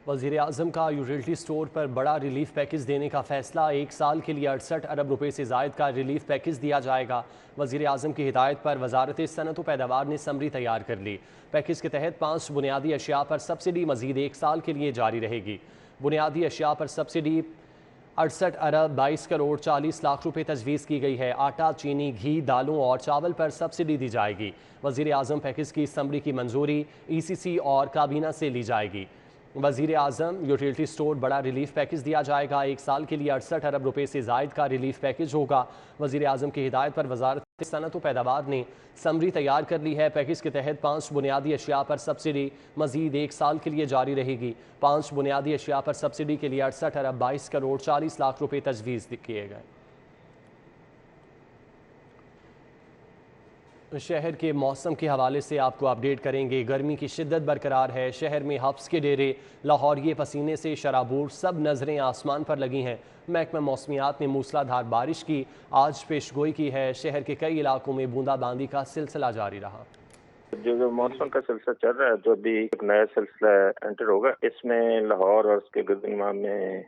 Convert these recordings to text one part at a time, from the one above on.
وزیر اعظم کا utility store پر بڑا ریلیف پیکج دینے کا فیصلہ 1 سال کے لیے 68 ارب روپے سے زائد کا ریلیف پیکج دیا جائے گا۔ وزیر اعظم کی ہدایت پر وزارت صنعت و پیداوار نے سمری تیار کر لی۔ پیکج کے تحت 5 بنیادی اشیاء پر سبسڈی مزید 1 سال کے لیے جاری رہے گی۔ بنیادی اشیاء پر سبسڈی 68 ارب 22 کروڑ 40 لاکھ روپے تجویز کی گئی ہے۔ آٹا، چینی، گھی، دالوں اور چاول پر سبسڈی دی جائے گی۔ وزیر اعظم پیکج کی سمری کی منظوری ECC اور کابینہ سے لی جائے گی۔ وزیر اعظم یوٹیلٹی سٹور بڑا ریلیف پیکج دیا جائے گا۔ 1 سال کے لیے 68 ارب روپے سے زائد کا ریلیف پیکج ہوگا۔ وزیر اعظم کی ہدایت پر وزارت صنعت و پیداوار نے سمری تیار کر لی ہے۔ پیکج کے تحت 5 بنیادی اشیاء پر سبسڈی مزید 1 سال کے لیے جاری رہے گی۔ 5 بنیادی اشیاء پر سبسڈی کے لیے 68 ارب 22 کروڑ 40 لاکھ روپے تجویز کیے گئے۔ شہر کے موسم کے حوالے سے آپ کو اپڈیٹ کریں گے۔ گرمی کی شدت برقرار ہے۔ شہر میں حبس کے ڈیرے، لاہوریے پسینے سے شرابور، سب نظریں آسمان پر لگی ہیں۔ محکمہ موسمیات نے موسلا دھار بارش کی آج پیشگوئی کی ہے۔ شہر کے کئی علاقوں میں بوندا باندی کا سلسلہ جاری رہا۔ جو مانسون کا سلسلہ چل رہا ہے تو ابھی ایک نیا سلسلہ انٹر ہوگا۔ اس میں لاہور اور اس کے گرد امام میں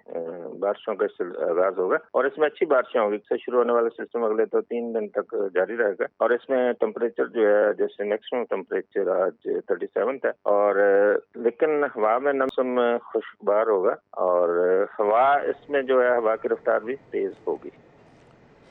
بارشوں کا آغاز ہوگا اور اس میں اچھی بارشیں ہوگی۔ اس سے شروع ہونے والا سسٹم اگلے 3 دن تک جاری رہے گا اور اس میں ٹمپریچر جو ہے جیسے میکسیمم ٹمپریچر آج 37 ہے اور لیکن ہوا میں موسم خوشگوار ہوگا اور ہوا اس میں جو ہے ہوا کی رفتار بھی تیز ہوگی۔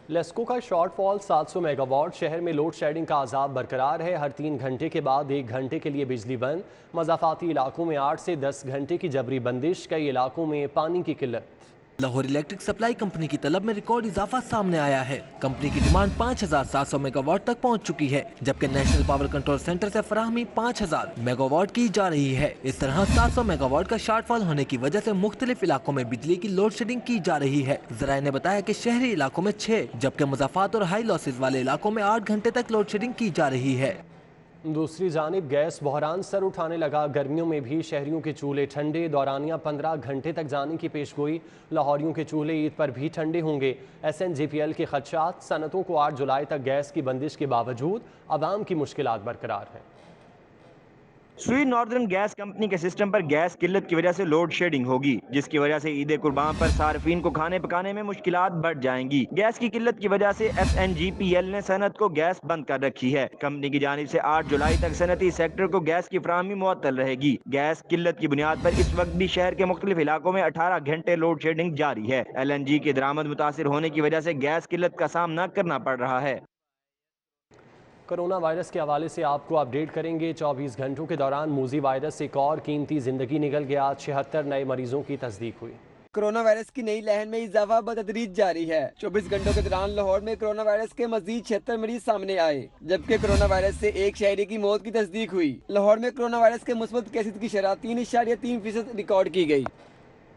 لیسکو کا شارٹ فال 700 میگا واٹ۔ شہر میں لوڈ شیڈنگ کا عذاب برقرار ہے۔ ہر 3 گھنٹے کے بعد 1 گھنٹے کے لیے بجلی بند۔ مضافاتی علاقوں میں 8 سے 10 گھنٹے کی جبری بندش۔ کئی علاقوں میں پانی کی قلت۔ لاہور الیکٹرک سپلائی کمپنی کی طلب میں ریکارڈ اضافہ سامنے آیا ہے۔ کمپنی کی ڈیمانڈ 5700 میگا واٹ تک پہنچ چکی ہے، جبکہ نیشنل پاور کنٹرول سینٹر سے فراہمی 5000 میگا واٹ کی جا رہی ہے۔ اس طرح 700 میگا واٹ کا شارٹ فال ہونے کی وجہ سے مختلف علاقوں میں بجلی کی لوڈ شیڈنگ کی جا رہی ہے۔ ذرائع نے بتایا کہ شہری علاقوں میں 6 جبکہ مضافات اور ہائی لاسز والے علاقوں میں 8 گھنٹے تک لوڈ شیڈنگ کی جا رہی ہے۔ دوسری جانب گیس بحران سر اٹھانے لگا۔ گرمیوں میں بھی شہریوں کے چولہے ٹھنڈے، دورانیہ 15 گھنٹے تک جانے کی پیشگوئی۔ لاہوریوں کے چولہے عید پر بھی ٹھنڈے ہوں گے۔ SNGPL کے خدشات۔ صنعتوں کو 8 جولائی تک گیس کی بندش کے باوجود عوام کی مشکلات برقرار ہیں۔ سوئی ناردرن گیس کمپنی کے سسٹم پر گیس قلت کی وجہ سے لوڈ شیڈنگ ہوگی، جس کی وجہ سے عید قربان پر صارفین کو کھانے پکانے میں مشکلات بڑھ جائیں گی۔ گیس کی قلت کی وجہ سے SNGPL نے صنعت کو گیس بند کر رکھی ہے۔ کمپنی کی جانب سے 8 جولائی تک صنعتی سیکٹر کو گیس کی فراہمی معطل رہے گی۔ گیس قلت کی بنیاد پر اس وقت بھی شہر کے مختلف علاقوں میں 18 گھنٹے لوڈ شیڈنگ جاری ہے۔ LNG کی درآمد متاثر ہونے کی وجہ سے گیس قلت کا سامنا کرنا پڑ رہا ہے۔ کرونا وائرس کے حوالے سے آپ کو اپڈیٹ کریں گے۔ 24 گھنٹوں کے دوران موذی وائرس سے ایک اور قیمتی زندگی نکل گیا۔ 76 نئے مریضوں کی تصدیق ہوئی۔ کرونا وائرس کی نئی لہر میں اضافہ بتدریج جاری ہے۔ 24 گھنٹوں کے دوران لاہور میں کرونا وائرس کے مزید 76 مریض سامنے آئے، جبکہ کرونا وائرس سے ایک شہری کی موت کی تصدیق ہوئی۔ لاہور میں کرونا وائرس کے مثبت کیسز کی شرح 3.3% ریکارڈ کی گئی۔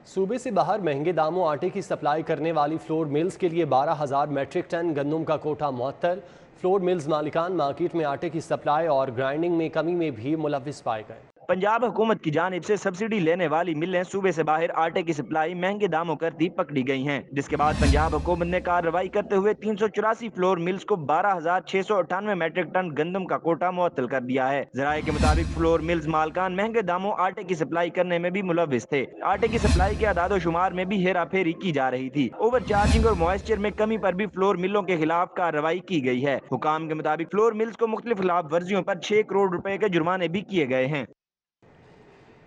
صوبے سے باہر مہنگے داموں آٹے کی سپلائی کرنے والی فلور ملز کے لیے 12,000 میٹرک ٹن گندم کا کوٹا معطل۔ فلور ملز مالکان مارکیٹ میں آٹے کی سپلائی اور گرائنڈنگ میں کمی میں بھی ملوث پائے گئے۔ پنجاب حکومت کی جانب سے سبسڈی لینے والی ملیں صوبے سے باہر آٹے کی سپلائی مہنگے داموں کرتی پکڑی گئی ہیں، جس کے بعد پنجاب حکومت نے کارروائی کرتے ہوئے 384 فلور ملز کو 12,698 میٹرک ٹن گندم کا کوٹا معطل کر دیا ہے۔ ذرائع کے مطابق فلور ملز مالکان مہنگے داموں آٹے کی سپلائی کرنے میں بھی ملوث تھے۔ آٹے کی سپلائی کے اعداد و شمار میں بھی ہیرا پھیری کی جا رہی تھی۔ اوور چارجنگ اور موئسچر میں کمی پر بھی فلور ملوں کے خلاف کارروائی کی گئی ہے۔ حکام کے مطابق فلور ملز کو مختلف خلاف ورزیوں پر 6 کروڑ روپے کے جرمانے بھی کیے گئے ہیں۔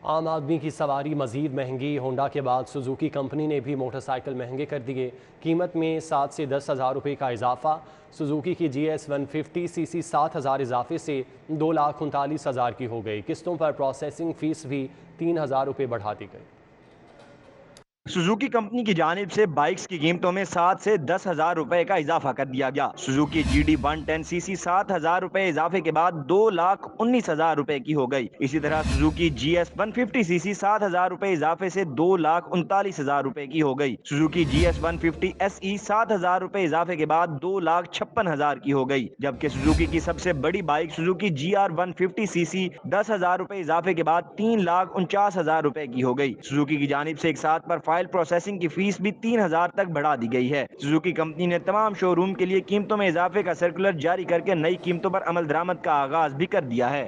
عام آدمی کی سواری مزید مہنگی۔ ہونڈا کے بعد سوزوکی کمپنی نے بھی موٹر سائیکل مہنگے کر دیے۔ قیمت میں 7 سے 10 ہزار روپے کا اضافہ۔ سوزوکی کی GS 150 CC 7,000 اضافے سے 2,39,000 کی ہو گئی۔ قسطوں پر پروسیسنگ فیس بھی 3,000 روپے بڑھا دی گئی۔ سوزوکی کمپنی کی جانب سے بائکس کی قیمتوں میں 7 سے 10 ہزار روپے کا اضافہ کر دیا گیا۔ سوزوکی GD 110 CC 7,000 روپے اضافے کے بعد 2,19,000 روپے کی ہو گئی۔ اسی طرح سوزوکی GS 150 CC 7,000 روپے اضافے سے 2,39,000 روپے کی ہو گئی۔ سوزوکی GS 150 SE 7,000 روپے اضافے کے بعد 2,56,000 کی ہو گئی، جبکہ سوزوکی کی سب سے بڑی بائک سوزوکی GR 150 CC 10,000 روپے اضافے کے بعد 3,49,000 روپے کی ہو گئی۔ سوزوکی کی جانب سے ایک ساتھ پر فائل پروسیسنگ کی فیس بھی 3,000 تک بڑھا دی گئی ہے۔ سوزوکی کمپنی نے تمام شو روم کے لیے قیمتوں میں اضافے کا سرکولر جاری کر کے نئی قیمتوں پر عمل درآمد کا آغاز بھی کر دیا ہے۔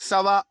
1.25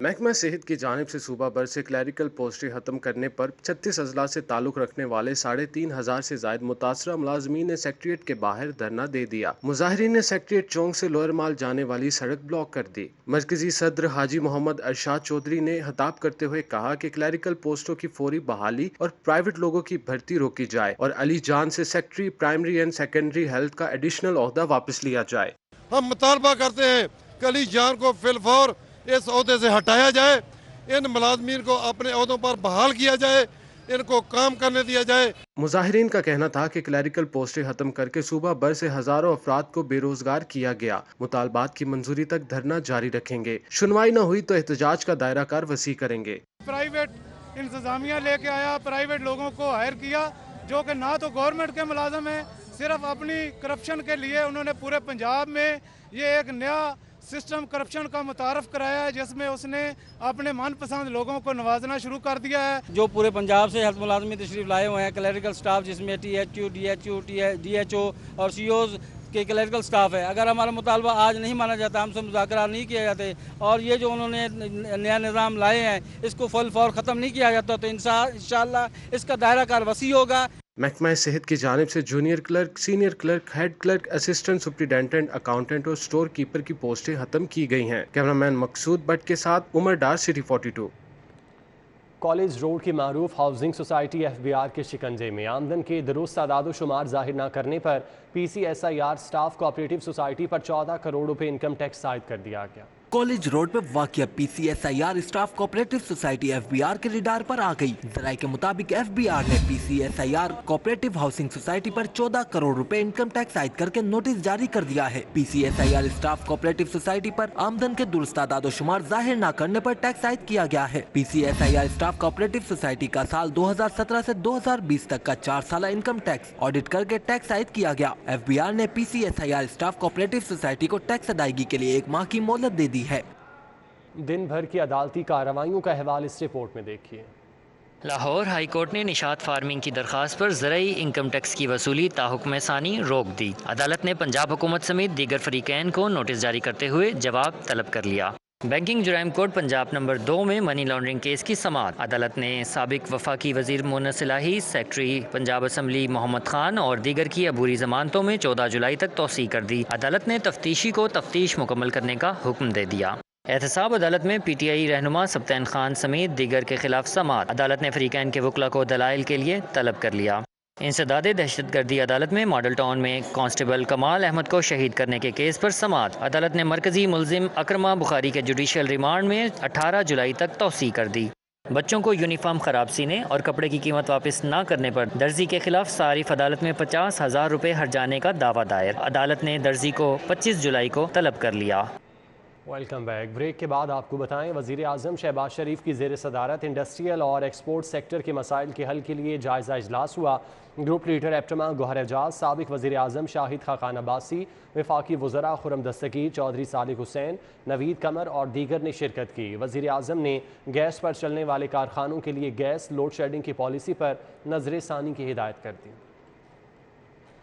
محکمہ صحت کی جانب سے صوبہ بھر سے کلیریکل پوسٹیں ختم کرنے پر 36 اضلاع سے تعلق رکھنے والے 3,500 سے زائد متاثرہ ملازمین نے سیکٹریٹ کے باہر دھرنا دے دیا۔ مظاہرین نے سیکٹریٹ چوک سے لوئر مال جانے والی سڑک بلاک کر دی۔ مرکزی صدر حاجی محمد ارشاد چودھری نے خطاب کرتے ہوئے کہا کہ کلیریکل پوسٹوں کی فوری بحالی اور پرائیویٹ لوگوں کی بھرتی روکی جائے اور علی جان سے secretary primary and secondary health کا ایڈیشنل عہدہ واپس لیا جائے۔ ہم مطالبہ کرتے ہیں کہ علی جان کو فی الفور اس عہدے سے ہٹایا جائے، ان ملازمین کو اپنے عہدوں پر بحال کیا جائے، ان کو کام کرنے دیا جائے۔ مظاہرین کا کہنا تھا کہ کلیریکل پوسٹیں ختم کر کے صوبہ بھر سے ہزاروں افراد کو بے روزگار کیا گیا۔ مطالبات کی منظوری تک دھرنا جاری رکھیں گے، سنوائی نہ ہوئی تو احتجاج کا دائرہ کار وسیع کریں گے۔ پرائیویٹ انتظامیہ لے کے آیا، پرائیویٹ لوگوں کو ہائر کیا جو کہ نہ تو گورنمنٹ کے ملازم ہیں، صرف اپنی کرپشن کے لیے انہوں نے پورے پنجاب میں یہ ایک نیا سسٹم کرپشن کا متعارف کرایا ہے جس میں اس نے اپنے من پسند لوگوں کو نوازنا شروع کر دیا ہے۔ جو پورے پنجاب سے ہیلتھ ملازمین تشریف لائے ہوئے ہیں، کلیریکل سٹاف جس میں T H U, D H U, D H O اور سی اوز کے کلیریکل سٹاف ہے، اگر ہمارا مطالبہ آج نہیں مانا جاتا، ہم سے مذاکرات نہیں کیے جاتے اور یہ جو انہوں نے نیا نظام لائے ہیں اس کو فل فور ختم نہیں کیا جاتا تو انشاءاللہ اس کا دائرہ کار وسیع ہوگا۔ محکمہ صحت کی جانب سے junior clerk, senior clerk, head clerk, assistant superintendent, accountant اور سٹور کیپر کی پوسٹیں ختم کی گئی ہیں۔ کیمرامین مقصود بٹ کے ساتھ عمر ڈار، سٹی 42۔ کالج روڈ کی معروف ہاؤسنگ سوسائٹی FBR کے شکنجے میں، آمدن کے درست اعداد و شمار ظاہر نہ کرنے پر PCSIR سٹاف کوآپریٹو سوسائٹی پر 14 کروڑ روپے انکم ٹیکس عائد کر دیا گیا۔ کالج روڈ پر واقع PCSIR staff cooperative society FBR کے ریڈار پر آ گئی۔ ذرائع کے مطابق FBR نے PCSIR کوآپریٹو ہاؤسنگ سوسائٹی پر 14 کروڑ روپے انکم ٹیکس عائد کر کے نوٹس جاری کر دیا ہے۔ PCSIR سٹاف کوآپریٹو سوسائٹی پر آمدن کے درست اعداد و شمار ظاہر نہ کرنے پر ٹیکس عائد کیا گیا ہے۔ PCSIR سٹاف کوآپریٹو سوسائٹی کا سال 2017 سے 2020 تک کا 4 سالہ انکم ٹیکس آڈٹ کر کے ٹیکس عائد کیا گیا۔ FBR نے PCSIR سٹاف کوآپریٹو سوسائٹی کو ٹیکس ادائیگی کے لیے 1 ماہ کی مہلت دے دی ہے۔ دن بھر کی عدالتی کارروائیوں کا احوال اس رپورٹ میں دیکھیے۔ لاہور ہائی کورٹ نے نشاط فارمنگ کی درخواست پر زرعی انکم ٹیکس کی وصولی تاحکم ثانی روک دی۔ عدالت نے پنجاب حکومت سمیت دیگر فریقین کو نوٹس جاری کرتے ہوئے جواب طلب کر لیا۔ بینکنگ جرائم کوڈ پنجاب نمبر 2 میں منی لانڈرنگ کیس کی سماعت۔ عدالت نے سابق وفاقی وزیر مونس الہی، سیکرٹری پنجاب اسمبلی محمد خان اور دیگر کی عبوری ضمانتوں میں 14 جولائی تک توسیع کر دی۔ عدالت نے تفتیشی کو تفتیش مکمل کرنے کا حکم دے دیا۔ احتساب عدالت میں PTI رہنما سبطین خان سمیت دیگر کے خلاف سماعت۔ عدالت نے فریقین کے وکلا کو دلائل کے لیے طلب کر لیا۔ انسداد دہشت گردی عدالت میں ماڈل ٹاؤن میں کانسٹیبل کمال احمد کو شہید کرنے کے کیس پر سماعت۔ عدالت نے مرکزی ملزم اکرمہ بخاری کے جوڈیشل ریمانڈ میں 18 جولائی تک توسیع کر دی۔ بچوں کو یونیفارم خراب سینے اور کپڑے کی قیمت واپس نہ کرنے پر درزی کے خلاف صارف عدالت میں 50,000 روپے ہرجانے کا دعویٰ دائر۔ عدالت نے درزی کو 25 جولائی کو طلب کر لیا۔ Welcome back. بریک کے بعد آپ کو بتائیں، وزیر اعظم شہباز شریف کی زیر صدارت انڈسٹریل اور ایکسپورٹ سیکٹر کے مسائل کے حل کے لیے جائزہ اجلاس ہوا۔ گروپ لیڈر ایپٹما گوہر اعجاز، سابق وزیر اعظم شاہد خاقان عباسی، وفاقی وزراء خرم دستگیر، چودھری صالح حسین، نوید قمر اور دیگر نے شرکت کی۔ وزیر اعظم نے گیس پر چلنے والے کارخانوں کے لیے گیس لوڈ شیڈنگ کی پالیسی پر نظر ثانی کی ہدایت کر دی۔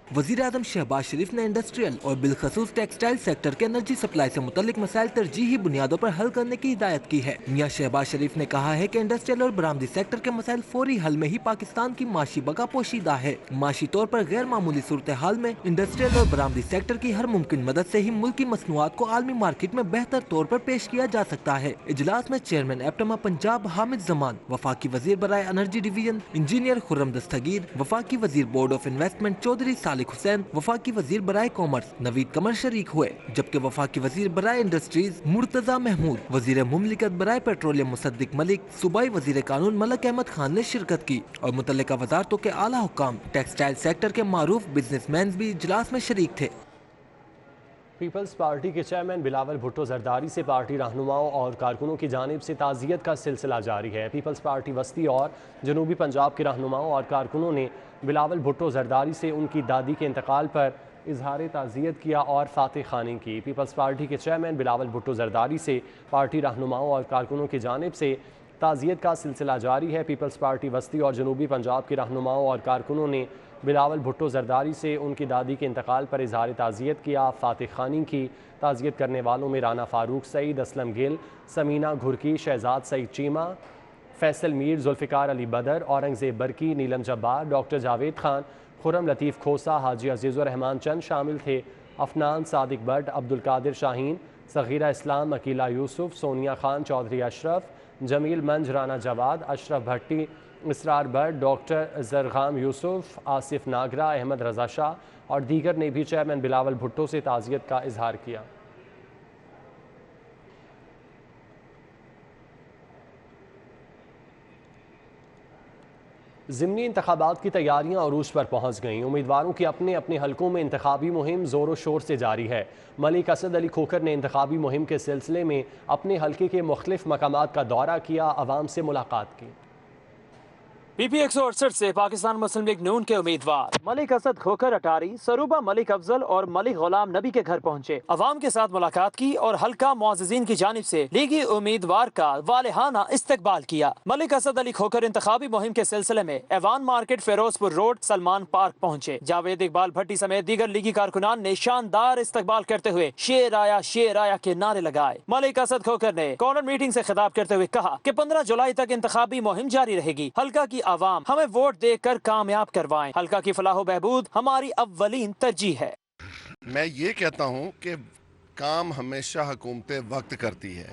وزیر اعظم شہباز شریف نے انڈسٹریل اور بالخصوص ٹیکسٹائل سیکٹر کے انرجی سپلائی سے متعلق مسائل ترجیحی بنیادوں پر حل کرنے کی ہدایت کی ہے۔ میاں شہباز شریف نے کہا ہے کہ انڈسٹریل اور برآمدی سیکٹر کے مسائل فوری حل میں ہی پاکستان کی معاشی بقا پوشیدہ ہے۔ معاشی طور پر غیر معمولی صورتحال میں انڈسٹریل اور برآمدی سیکٹر کی ہر ممکن مدد سے ہی ملکی مصنوعات کو عالمی مارکیٹ میں بہتر طور پر پیش کیا جا سکتا ہے۔ اجلاس میں چیئرمین ایپٹما پنجاب حامد زمان، وفاقی وزیر برائے energy division engineer Khurram Dastgir, وفاقی وزیر بورڈ آف انویسٹمنٹ چودھری صالح حسین، وفاقی وزیر برائے کامرس نوید قمر شریک ہوئے، جبکہ وفاقی وزیر برائے انڈسٹریز مرتضی محمود، وزیر مملکت برائے پیٹرولیم مصدق ملک، صوبائی وزیر قانون ملک احمد خان نے شرکت کی اور متعلقہ وزارتوں کے اعلیٰ حکام، ٹیکسٹائل سیکٹر کے معروف بزنس مینز بھی اجلاس میں شریک تھے۔ پیپلز پارٹی کے چیئرمین بلاول بھٹو زرداری سے پارٹی رہنماؤں اور کارکنوں کی جانب سے تعزیت کا سلسلہ جاری ہے۔ پیپلز پارٹی وسطی اور جنوبی پنجاب کے رہنماؤں اور کارکنوں نے بلاول بھٹو زرداری سے ان کی دادی کے انتقال پر اظہار تعزیت کیا اور فاتح خوانی کی۔ پیپلز پارٹی کے چیئرمین بلاول بھٹو زرداری سے پارٹی رہنماؤں اور کارکنوں کی جانب سے تعزیت کا سلسلہ جاری ہے۔ پیپلز پارٹی وسطی اور جنوبی پنجاب کے رہنماؤں اور کارکنوں نے بلاول بھٹو زرداری سے ان کی دادی کے انتقال پر اظہار تعزیت کیا۔ فاتح خانی کی تعزیت کرنے والوں میں رانا فاروق سعید، اسلم گل، سمینہ گھرکی، شہزاد سعید چیمہ، فیصل میر، ذوالفقار علی بدر، اورنگزیب برکی، نیلم جبار، ڈاکٹر جاوید خان، خرم لطیف کھوسا، حاجی عزیز الرحمان چند شامل تھے۔ افنان صادق بٹ، عبدالقادر شاہین، صغیرہ اسلام، عقیلہ یوسف، سونیا خان، چودھری اشرف، جمیل منج، رانا جواد، اشرف بھٹی، اسرار بٹ، ڈاکٹر زرغام یوسف، آصف ناگرہ، احمد رضا شاہ اور دیگر نے بھی چیئرمین بلاول بھٹو سے تعزیت کا اظہار کیا۔ ضمنی انتخابات کی تیاریاں عروج پر پہنچ گئیں۔ امیدواروں کی اپنے اپنے حلقوں میں انتخابی مہم زور و شور سے جاری ہے۔ ملک اسد علی کھوکھر نے انتخابی مہم کے سلسلے میں اپنے حلقے کے مختلف مقامات کا دورہ کیا، عوام سے ملاقات کی۔ پی پی 168 سے پاکستان مسلم لیگ نون کے امیدوار ملک اسد کھوکھر اٹاری، سروبہ ملک افضل اور ملک غلام نبی کے گھر پہنچے، عوام کے ساتھ ملاقات کی اور حلقہ معززین کی جانب سے لیگی امیدوار کا والہانہ استقبال کیا۔ ملک اسد علی کھوکھر انتخابی مہم کے سلسلے میں ایوان مارکیٹ، فیروز پور روڈ، سلمان پارک پہنچے۔ جاوید اقبال بھٹی سمیت دیگر لیگی کارکنان نے شاندار استقبال کرتے ہوئے شیر آیا کے نعرے لگائے۔ ملک اسد کھوکھر نے کارنر میٹنگ سے خطاب کرتے ہوئے کہا کہ 15 جولائی تک انتخابی مہم جاری رہے گی۔ حلقہ کی عوام ہمیں ووٹ دے کر کامیاب کروائیں۔ حلقہ کی فلاح و بہبود ہماری اولین ترجیح ہے۔ میں یہ کہتا ہوں کہ کام ہمیشہ حکومت وقت کرتی ہے،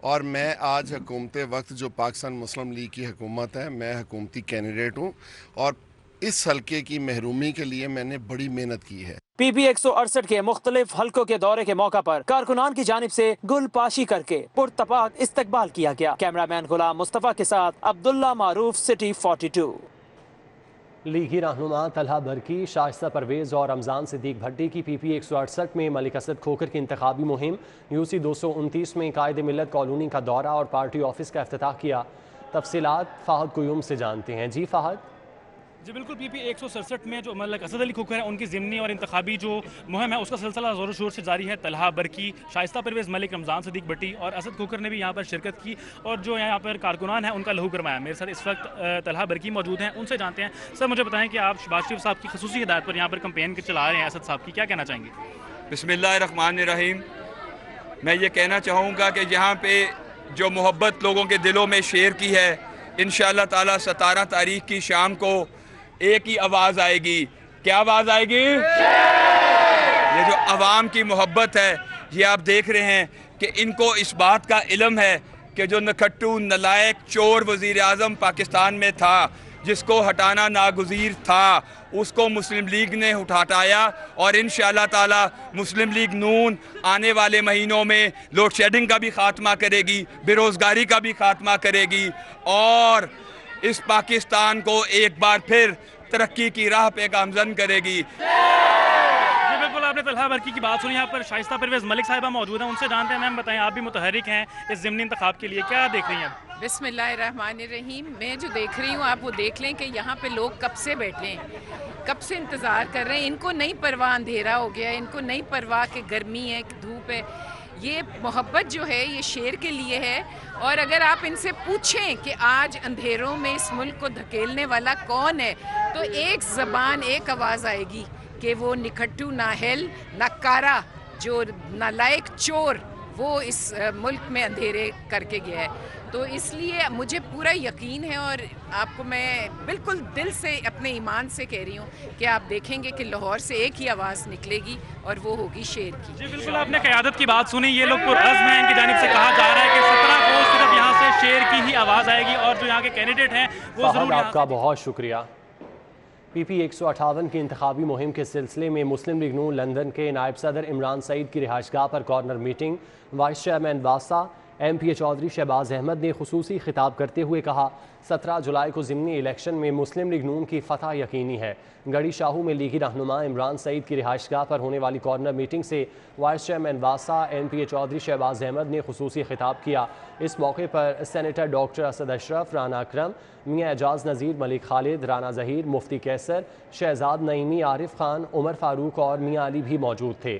اور میں آج حکومت وقت جو پاکستان مسلم لیگ کی حکومت ہے، میں حکومتی کینڈیڈیٹ ہوں اور اس حلقے کی محرومی کے لیے میں نے بڑی محنت کی ہے۔ پی پی 168 کے مختلف حلقوں کے دورے کے موقع پر کارکنان کی جانب سے گل پاشی کر کے پرتپاک استقبال کیا گیا۔ کیمرہ مین غلام مصطفیٰ کے ساتھ عبداللہ معروف، سٹی 42۔ لیگی رہنما طلحہ برکی، شائستہ پرویز اور رمضان صدیق بھٹی کی پی پی 168 میں ملک اسد کھوکھر کی انتخابی مہم یو سی 229 میں قائد ملت کالونی کا دورہ اور پارٹی آفس کا افتتاح کیا۔ تفصیلات فہد قیوم سے جانتے ہیں۔ جی فہد۔ جی بالکل، پی پی 167 میں جو ملک اسد علی کھوکھر ہے ان کی ضمنی اور انتخابی جو مہم ہے اس کا سلسلہ زور و شور سے جاری ہے۔ طلحہ برکی، شائستہ پرویز ملک، رمضان صدیق بھٹی اور اسد کھوکھر نے بھی یہاں پر شرکت کی اور جو یہاں پر کارکنان ہیں ان کا لہو گرمایا۔ میرے ساتھ اس وقت طلحہ برکی موجود ہیں، ان سے جانتے ہیں۔ سر مجھے بتائیں کہ آپ شہباز شریف صاحب کی خصوصی ہدایت پر یہاں پر کمپین چلا رہے ہیں اسد صاحب کی، کیا کہنا چاہیں گے؟ بسم اللہ الرحمن الرحیم۔ میں یہ کہنا چاہوں گا کہ یہاں پہ جو محبت لوگوں کے دلوں میں شیر کی ہے، انشاءاللہ تعالی 17 تاریخ کی شام کو ایک ہی آواز آئے گی۔ کیا آواز آئے گی؟ یہ جو عوام کی محبت ہے، یہ آپ دیکھ رہے ہیں کہ ان کو اس بات کا علم ہے کہ جو نکھٹو، نالائق، چور وزیر اعظم پاکستان میں تھا، جس کو ہٹانا ناگزیر تھا، اس کو مسلم لیگ نے ہٹایا اور انشاءاللہ تعالی مسلم لیگ نون آنے والے مہینوں میں لوڈ شیڈنگ کا بھی خاتمہ کرے گی، بے روزگاری کا بھی خاتمہ کرے گی اور اس پاکستان کو ایک بار پھر ترقی کی راہ پہ گامزن کرے گی۔ جی بالکل، آپ نے طلحہ برکی کی بات سنی۔ یہاں پر شائستہ پرویز ملک صاحبہ موجود ہیں، ان سے جانتے ہیں۔ میم بتائیں، آپ بھی متحرک ہیں اس ضمنی انتخاب کے لیے، کیا دیکھ رہی ہیں؟ بسم اللہ الرحمن الرحیم۔ میں جو دیکھ رہی ہوں، آپ وہ دیکھ لیں کہ یہاں پہ لوگ کب سے بیٹھے ہیں، کب سے انتظار کر رہے ہیں۔ ان کو نہیں پرواہ اندھیرا ہو گیا ہے، ان کو نہیں پرواہ کہ گرمی ہے، کہ دھوپ ہے۔ یہ محبت جو ہے یہ شیر کے لیے ہے، اور اگر آپ ان سے پوچھیں کہ آج اندھیروں میں اس ملک کو دھکیلنے والا کون ہے، تو ایک زبان، ایک آواز آئے گی کہ وہ نکھٹو، نااہل، ناکارہ، جو نالائق چور، وہ اس ملک میں اندھیرے کر کے گیا ہے۔ تو اس لیے مجھے پورا یقین ہے، اور آپ کو میں بالکل دل سے اپنے ایمان سے کہہ رہی ہوں کہ آپ دیکھیں گے کہ لاہور سے ایک ہی آواز نکلے گی اور وہ ہوگی شیر کی۔ جی بالکل، آپ نے قیادت کی بات سنی۔ یہ لوگ پرعزم ہیں، ان کی جانب سے کہا جا رہا ہے کہ 17 کو صرف یہاں سے شیر کی ہی آواز آئے گی اور جو یہاں کے کینڈیڈیٹ ہیں وہ ضرور۔ آپ کا بہت شکریہ۔ پی پی 158 کی انتخابی مہم کے سلسلے میں مسلم لیگ نون لندن کے نائب صدر عمران سعید کی رہائش گاہ پر کارنر میٹنگ۔ وائس چیئرمین واسا M P A Chaudhry Shahbaz Ahmed نے خصوصی خطاب کرتے ہوئے کہا 17 جولائی کو ضمنی الیکشن میں مسلم لیگ نون کی فتح یقینی ہے۔ گڑی شاہو میں لیگی رہنما عمران سعید کی رہائش گاہ پر ہونے والی کارنر میٹنگ سے وائس چیئرمین واسا M P A Chaudhry Shahbaz Ahmed نے خصوصی خطاب کیا۔ اس موقع پر سینیٹر ڈاکٹر اسد اشرف، رانا اکرم، میاں اعجاز نذیر، ملک خالد، رانا ظہیر، مفتی کیسر، شہزاد نعیمی، عارف خان، عمر فاروق اور میاں علی بھی موجود تھے۔